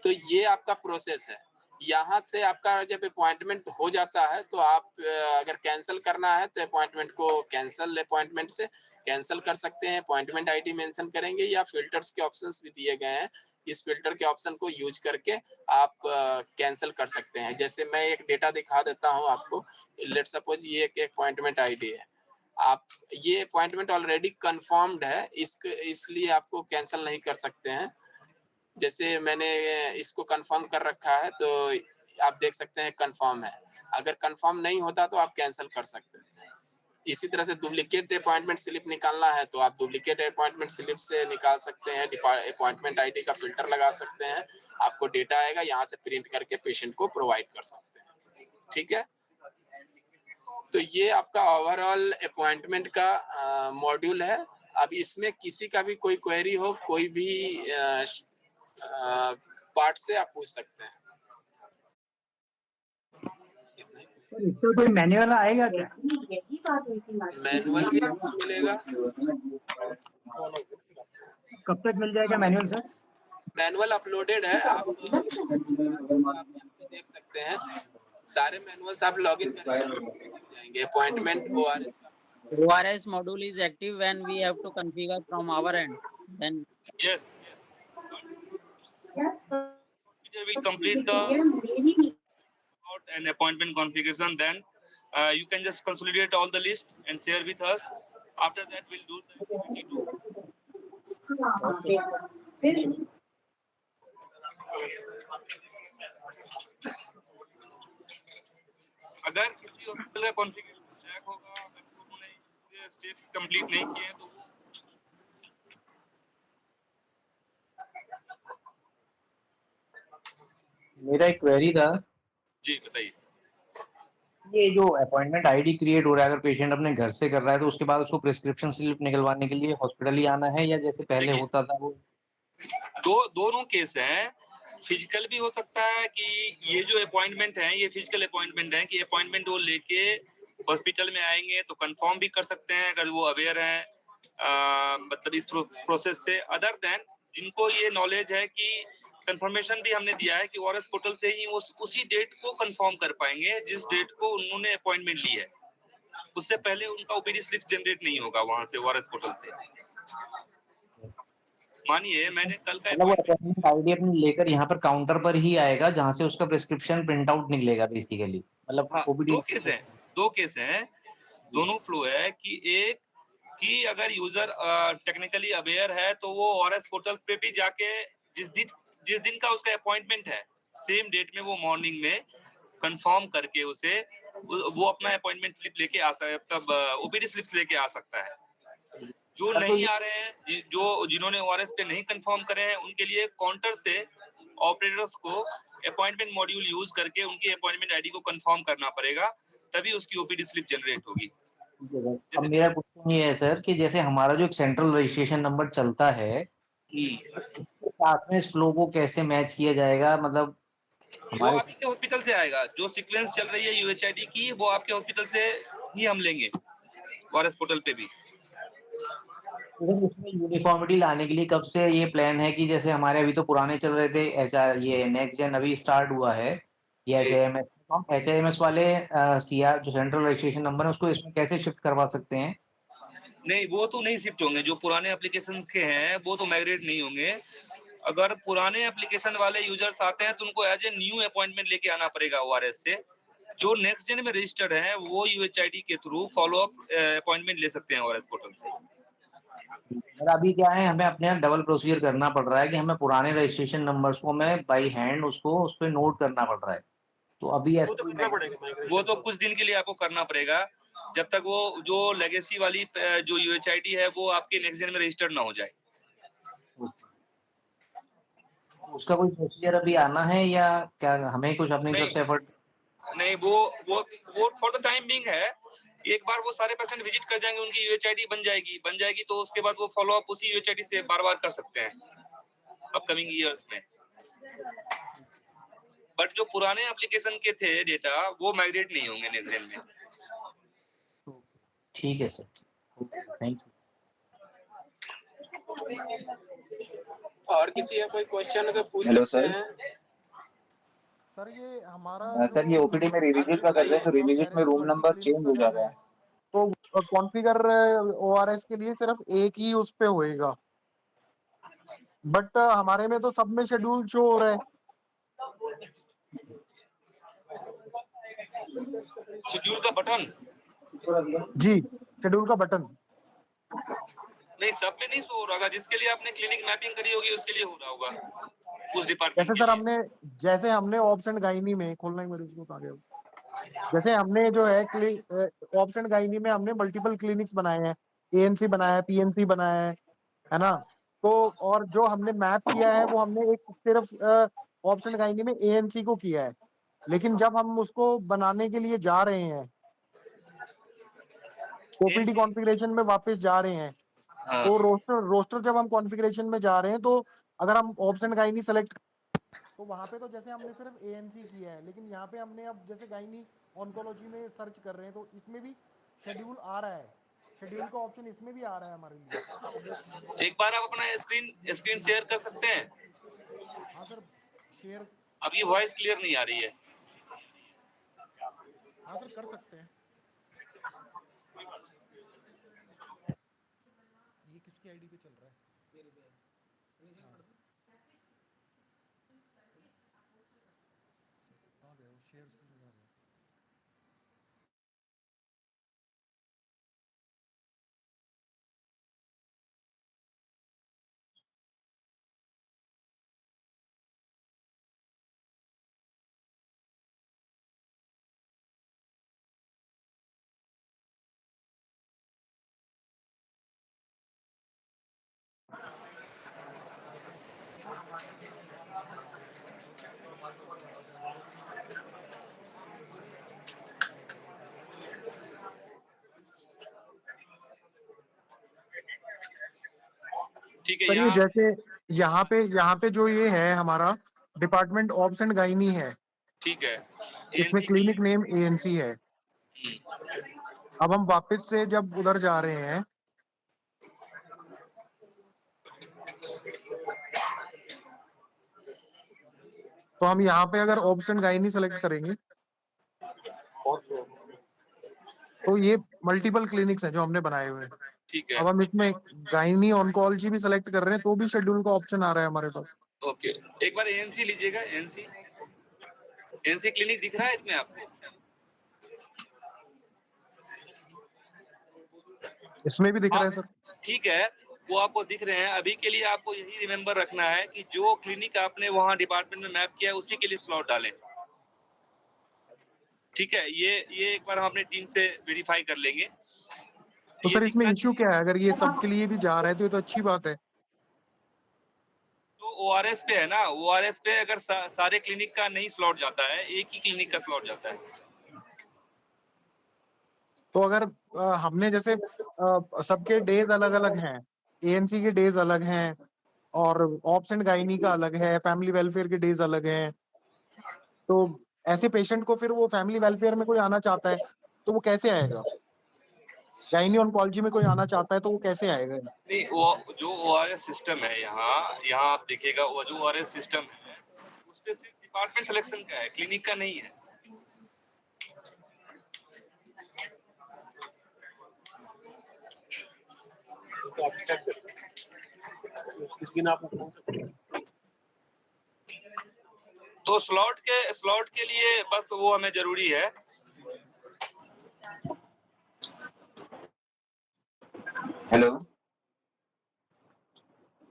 तो ये आपका प्रोसेस है। यहाँ से आपका जब अपॉइंटमेंट हो जाता है तो आप अगर कैंसिल करना है तो अपॉइंटमेंट को कैंसिल अपॉइंटमेंट से कैंसिल कर सकते हैं। अपॉइंटमेंट आईडी मेंशन करेंगे या फिल्टर्स के ऑप्शंस भी दिए गए हैं, इस फिल्टर के ऑप्शन को यूज करके आप कैंसिल कर सकते हैं। जैसे मैं एक डेटा दिखा देता हूँ आपको। लेट सपोज ये एक अपॉइंटमेंट आईडी है, आप ये अपॉइंटमेंट ऑलरेडी कंफर्म्ड है, इसलिए आपको कैंसिल नहीं कर सकते हैं। जैसे मैंने इसको कंफर्म कर रखा है तो आप देख सकते हैं कंफर्म है। अगर कंफर्म नहीं होता तो आप कैंसिल कर सकते हैं। इसी तरह से डुप्लीकेट अपॉइंटमेंट स्लिप निकालना है तो आप डुप्लीकेट अपॉइंटमेंट स्लिप से निकाल सकते हैं। अपॉइंटमेंट आईडी का फिल्टर लगा सकते हैं, आपको डेटा आएगा, यहाँ से प्रिंट करके पेशेंट को प्रोवाइड कर सकते हैं। ठीक है, तो ये आपका ओवरऑल अपॉइंटमेंट का मॉड्यूल है। अब इसमें किसी का भी कोई क्वेरी हो, कोई भी पार्ट से आप पूछ सकते हैं। इसका कोई मैनुअल आएगा क्या? मैनुअल भी मिलेगा। कब तक मिल जाएगा मैनुअल सर? मैनुअल अपलोडेड है, आप देख सकते हैं। सारे मैनुअल्स आप लॉगिन करके जाएंगे। Appointment ORS module is active when we have to configure from our end. Then Yes. We will complete the an appointment configuration. Then you can just consolidate all the list and share with us. After that, we'll do the activity too. अगर किसी hospital का configuration lag होगा, अगर उन्होंने steps complete नहीं किए तो मेरा एक क्वेरी था। जी बताइए। ये जो अपॉइंटमेंट आईडी क्रिएट हो रहा है, अगर पेशेंट अपने घर से कर रहा है तो उसके बाद उसको प्रिस्क्रिप्शन स्लिप निकलवाने के लिए हॉस्पिटल ही आना है, या जैसे पहले होता था वो? दोनों केस हैं। फिजिकल भी हो सकता है कि ये जो अपॉइंटमेंट है ये फिजिकल अपॉइंटमेंट है कि अपॉइंटमेंट वो लेके हॉस्पिटल में आएंगे तो कंफर्म भी कर सकते हैं अगर वो अवेयर हैं मतलब इस प्रोसेस से। अदर देन जिनको ये नॉलेज है कि कंफर्मेशन भी हमने दिया है कि ORS पोर्टल से ही वो उसी डेट को कंफर्म कर पाएंगे जिस डेट को उन्होंने अपॉइंटमेंट ली है। उससे पहले उनका ओपीडी स्लिप जनरेट नहीं होगा वहां से ORS पोर्टल से। मानिए मैंने कल का अपॉइंटमेंट आईडी अपनी लेकर यहाँ पर काउंटर पर ही आएगा जहाँ से उसका प्रिस्क्रिप्शन प्रिंट आउट निकलेगा बेसिकली, मतलब हाँ, ओपीडी। दो केस हैं, दोनों फ्लो है कि एक कि अगर यूजर टेक्निकली अवेयर है तो वो ORS पोर्टल पे भी जाके जिस दिन का उसका अपॉइंटमेंट है सेम डेट में वो मॉर्निंग में कंफर्म करके उसे वो अपना अपॉइंटमेंट स्लिप लेके आ सकता है, तब ओपीडी स्लिप्स लेके आ सकता है। जो नहीं आ रहे हैं, जो जिन्होंने ORS पे नहीं कंफर्म करे हैं, उनके लिए काउंटर से ऑपरेटर्स को अपॉइंटमेंट मॉड्यूल यूज करके उनकी अपॉइंटमेंट आईडी को कंफर्म करना पड़ेगा, तभी उसकी ओपीडी स्लिप जनरेट होगी। अब मेरा क्वेश्चन ये है सर कि जैसे हमारा जो सेंट्रल रजिस्ट्रेशन नंबर चलता है, साथ में इस फ्लो को कैसे मैच किया जाएगा? मतलब वो आपके हॉस्पिटल से आएगा, जो सीक्वेंस चल रही है UHID की वो आपके हॉस्पिटल से ही हम लेंगे ORS पोर्टल पे भी। उसमें यूनिफॉर्मिटी लाने के लिए कब से ये प्लान है कि जैसे हमारे अभी तो पुराने चल रहे थे ये नेक्स्ट जेन अभी स्टार्ट हुआ है, ये HIMS वाले CR जो सेंट्रल रजिस्ट्रेशन नंबर है उसको इसमें कैसे शिफ्ट करवा सकते हैं? नहीं, वो तो नहीं शिफ्ट होंगे, जो पुराने एप्लीकेशन के हैं वो तो माइग्रेट नहीं होंगे। अगर पुराने एप्लीकेशन वाले यूजर्स आते हैं तो उनको एज ए न्यू अपॉइंटमेंट लेके आना पड़ेगा ओआरएस से। जो नेक्स्ट जेन में रजिस्टर्ड हैं वो यूएचआईडी के थ्रू फॉलो अप अपॉइंटमेंट ले सकते हैं ओआरएस पोर्टल से। और अभी क्या है, हमें अपने यहाँ डबल प्रोसीजर करना पड़ रहा है कि हमें पुराने रजिस्ट्रेशन नंबर्स को हमें बाई हैंड उसको उस पर नोट करना पड़ रहा है। तो अभी वो तो करना पड़ेगा migration वो तो तो। कुछ दिन के लिए आपको करना पड़ेगा, जब तक वो जो लेगेसी वाली जो यूएचआईडी है वो आपके नेक्स्ट जेन में रजिस्टर्ड ना हो जाए। उसका कोई प्रोसीजर अभी आना है या क्या हमें कुछ अपनी तरफ नहीं से एफर्ट? नहीं, वो फॉर द टाइम बिंग है। एक बार वो सारे पर्सन विजिट कर जाएंगे, उनकी यूएचआईडी बन जाएगी तो उसके बाद वो फॉलो अप उसी यूएचआईडी से बार-बार कर सकते हैं अपकमिंग ईयर्स में। बट जो पुराने एप्लीकेशन के थे डेटा वो माइग्रेट नहीं होंगे नेक्स्ट जेन में। ठीक है सर, थैंक यू। और किसी का कोई क्वेश्चन तो पूछ हेलो सकते सर। हैं। सर ये हमारा सर ये ओपीडी में रिविजिट का कर रहे हैं तो रिविजिट में रूम नंबर चेंज हो जा रहा है। तो कॉन्फ़िगर ओआरएस के लिए सिर्फ एक ही उस पे होएगा, बट हमारे में तो सब में शेड्यूल शो हो रहा है। शेड्यूल का बटन जी, शेड्यूल का बटन नहीं, सब में नहीं शो हो रहा होगा। जिसके लिए आपने क्लिनिक मैपिंग करी होगी उसके लिए हो रहा होगा, उस डिपार्टमेंट जैसे के सर लिए। जैसे हमने ऑप्शन गाइनी में खोलना ही मेरे उसको कहा गया। जैसे हमने जो है ऑप्शन गाइनी में हमने मल्टीपल क्लिनिक्स बनाए हैं, एएनसी बनाया है, पीएनसी बनाया है ना। तो और जो हमने मैप किया है वो हमने एक सिर्फ ऑप्शन गाइनी में एएनसी को किया है, लेकिन जब हम उसको बनाने के लिए जा रहे हैं, ओपीडी ANC कॉन्फ़िगरेशन में वापस जा रहे हैं, हाँ, तो रोस्टर जब हम कॉन्फ़िगरेशन में जा रहे हैं तो अगर हम ऑप्शन गाइनी सेलेक्ट तो वहां पे तो जैसे हमने सिर्फ एएनसी किया है, लेकिन यहाँ पे हमने अब जैसे गाइनी ऑन्कोलॉजी में सर्च कर रहे हैं तो इसमें भी शेड्यूल आ रहा है, शेड्यूल का ऑप्शन इसमें भी आ रहा है हमारे लिए। एक बार आप अपना स्क्रीन स्क्रीन शेयर कर सकते हैं? हाँ सर, शेयर, अब ये वॉइस क्लियर नहीं आ रही है। हाँ सर कर सकते हैं। ये किसकी आईडी पे चल रहा है? मेरे पे। हाँ गया वो शेयर स्क्रीन आ गया। ठीक है, सर ये यहाँ जैसे यहाँ पे जो ये है हमारा डिपार्टमेंट ऑप्शन गाइनी है, ठीक है। इसमें एएनसी क्लिनिक नेम एएनसी है। की अब हम वापस से जब उधर जा रहे हैं तो हम यहाँ पे अगर ऑप्शन गाइनी सेलेक्ट करेंगे तो ये मल्टीपल क्लिनिक्स हैं जो हमने बनाए हुए हैं। ठीक है, अब हम इसमें गाइनी ऑन्कोलॉजी भी सेलेक्ट कर रहे हैं तो भी शेड्यूल का ऑप्शन आ रहा है हमारे पास। ओके। एक बार एएनसी लीजिएगा, एएनसी एएनसी क्लिनिक दिख रहा है इसमें आपको? इसमें भी दिख रहा है सर। ठीक है, वो आपको दिख रहे हैं। अभी के लिए आपको यही रिमेम्बर रखना है कि जो क्लिनिक आपने वहाँ डिपार्टमेंट में मैप किया है उसी के लिए स्लॉट डालें। ठीक है, ये एक बार हम अपने टीम से वेरीफाई कर लेंगे। तो ये सर इसमें दिखना इश्यू क्या है? अगर ये सबके लिए भी जा रहा है तो ये तो अच्छी बात है। तो ओआरएस पे है ना, ओआरएस पे अगर सारे क्लिनिक का नहीं स्लॉट जाता है, एक ही क्लिनिक का स्लॉट जाता है। तो अगर हमने जैसे सबके डेज अलग अलग हैं, एएनसी के डेज अलग हैं और ऑप्शन गाइनी का अलग है, फैमिली वेलफेयर के डेज अलग हैं, तो ऐसे पेशेंट को फिर वो फैमिली वेलफेयर में कोई आना चाहता है तो वो कैसे आएगा? गाइनी ऑन्कोलॉजी में कोई आना चाहता है तो वो कैसे आएगा? नहीं, वो जो ओआरएस सिस्टम है यहाँ आप देखिएगा, वो जो ओआरएस सिस्टम है उस पे सिर्फ डिपार्टमेंट सिलेक्शन का है, क्लिनिक का नहीं है। तो आप डिसाइड करें किस दिन आप पहुंच सकते हैं। तो स्लॉट के लिए बस वो हमें जरूरी है। Hello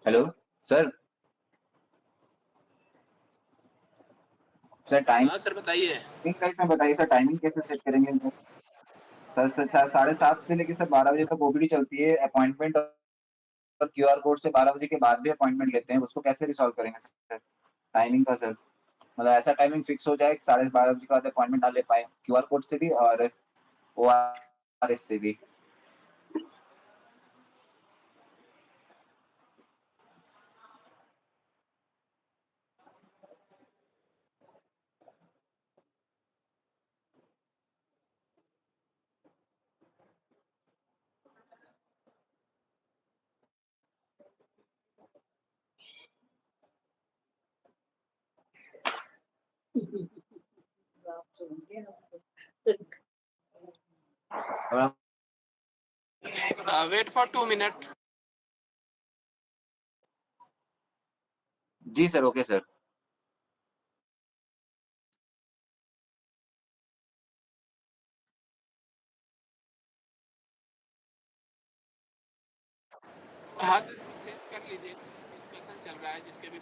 hello sir sir timing हाँ सर बताइए। का इसमें बताइए सर, टाइमिंग कैसे सेट करेंगे इनको? सर 7:30 से लेकर सर 12 बजे तक ओपीडी चलती है। अपॉइंटमेंट और क्यूआर कोड से 12 बजे के बाद भी अपॉइंटमेंट लेते हैं, उसको कैसे रिसॉल्व करेंगे सर? टाइमिंग का सर, मतलब ऐसा टाइमिंग फिक्स हो जाए कि 12:30 बजे के बाद अपॉइंटमेंट ना ले पाए, क्यूआर कोड से भी और ओआरएस से भी। Wait for 2 minute. जी सर, ओके सर। हाँ सर सेव कर लीजिए, डिस्कशन चल रहा है जिसके भी